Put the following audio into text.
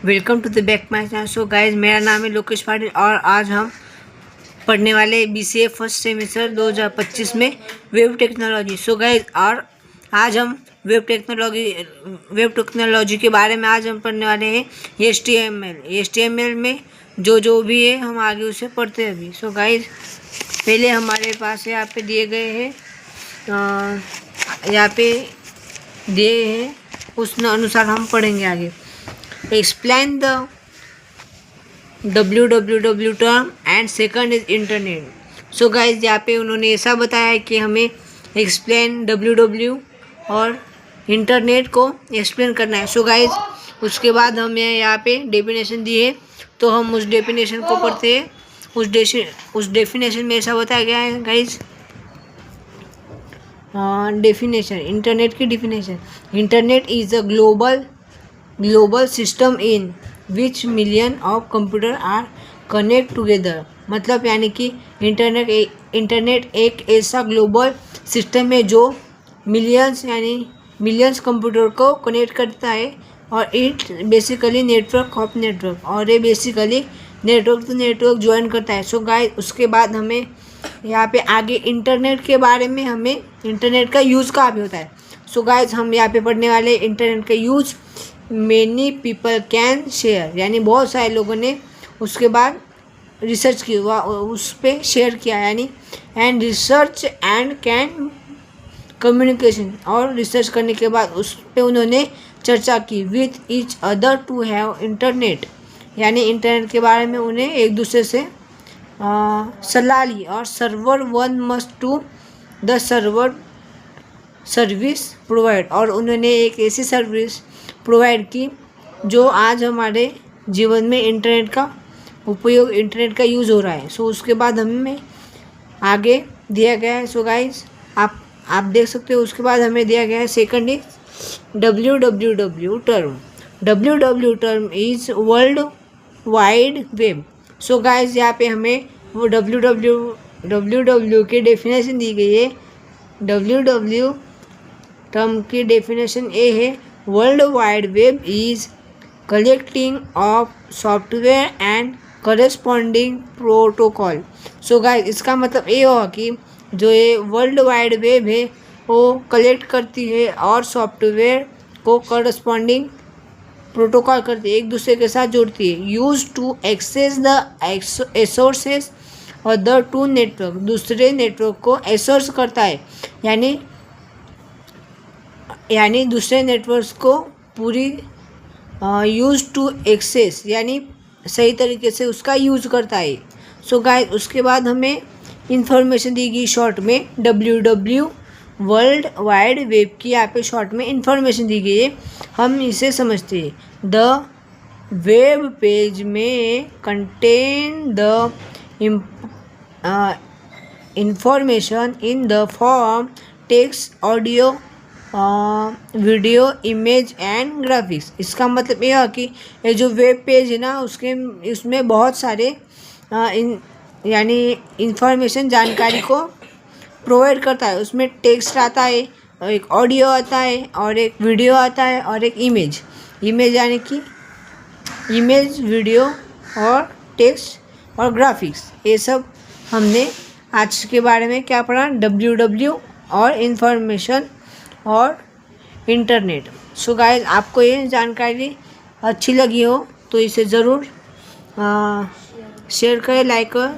Welcome to the back my channel. So guys, मेरा नाम है लोकेश पाटिल और आज हम पढ़ने वाले BCA फर्स्ट सेमेस्टर 2025 में वेब टेक्नोलॉजी। सो गाइज, और आज हम वेब टेक्नोलॉजी के बारे में आज हम पढ़ने वाले हैं HTML में जो भी है हम आगे उसे पढ़ते हैं अभी। सो गाइज, पहले हमारे पास यहाँ पे दिए गए हैं, उस अनुसार हम पढ़ेंगे आगे। Explain the www term and second is internet. So guys, यहाँ पे उन्होंने ऐसा बताया है कि हमें explain www और इंटरनेट को एक्सप्लेन करना है। सो गाइज, उसके बाद हमें यहाँ पे डेफिनेशन दी है, तो हम उस डेफिनेशन को पढ़ते हैं। उस डेफिनेशन में ऐसा बताया गया है गाइज, डेफिनेशन, इंटरनेट की definition. Internet is a global system in which million of computer are connect together. मतलब यानी कि इंटरनेट एक ऐसा ग्लोबल सिस्टम है जो मिलियंस कंप्यूटर को कनेक्ट करता है, और it basically network of network, और ये basically network to network join करता है। सो गाइस, उसके बाद हमें यहाँ पे आगे इंटरनेट के बारे में, हमें इंटरनेट का यूज़ कहाँ पे होता है। सो गाइस, हम यहाँ पे पढ़ने वाले इंटरनेट का use many people can share, यानी बहुत सारे लोगों ने उसके बाद रिसर्च की, उस पर शेयर किया, यानी and research and can communication, और रिसर्च करने के बाद उस पर उन्होंने चर्चा की with each other to have internet, यानी इंटरनेट के बारे में उन्हें एक दूसरे से सलाह ली। और server one must to the server service provide, और उन्होंने एक ऐसी सर्विस प्रोवाइड की जो आज हमारे जीवन में इंटरनेट का उपयोग, इंटरनेट का यूज़ हो रहा है। सो उसके बाद हमें आगे दिया गया है। सो गाइस, आप देख सकते हो, उसके बाद हमें दिया गया है second is www term. www term is world wide web. So guys, यहाँ पे हमें वो www की डेफिनेशन दी गई है। www टर्म की डेफिनेशन ये है, world wide web is collecting of software and corresponding protocol. So guys, इसका मतलब ये होगा कि जो ये वर्ल्ड वाइड वेब है वो कलेक्ट करती है और सॉफ्टवेयर को करस्पॉन्डिंग प्रोटोकॉल करती है, एक दूसरे के साथ जोड़ती है। Use to access the resources और द टू नेटवर्क, दूसरे नेटवर्क को एक्सेस करता है, यानी दूसरे नेटवर्क्स को पूरी यूज़ टू एक्सेस, यानी सही तरीके से उसका यूज़ करता है। सो गाइस, उसके बाद हमें इंफॉर्मेशन दी गई शॉर्ट में, www वर्ल्ड वाइड वेब की यहाँ पे शॉर्ट में इंफॉर्मेशन दी गई है। हम इसे समझते हैं, द वेब पेज में contain the information in the form text, audio, video, image and graphics. इसका मतलब यह है कि ये जो वेब पेज है ना, उसमें बहुत सारे यानी इंफॉर्मेशन, जानकारी को प्रोवाइड करता है। उसमें टेक्स्ट आता है, एक ऑडियो आता है, और एक वीडियो आता है, और एक इमेज यानी कि इमेज, वीडियो और टेक्स्ट और ग्राफिक्स। ये सब हमने आज के बारे में क्या पढ़ा, www और इंफॉर्मेशन और इंटरनेट। सो गाइस, आपको ये जानकारी अच्छी लगी हो तो इसे ज़रूर शेयर करें, लाइक करें।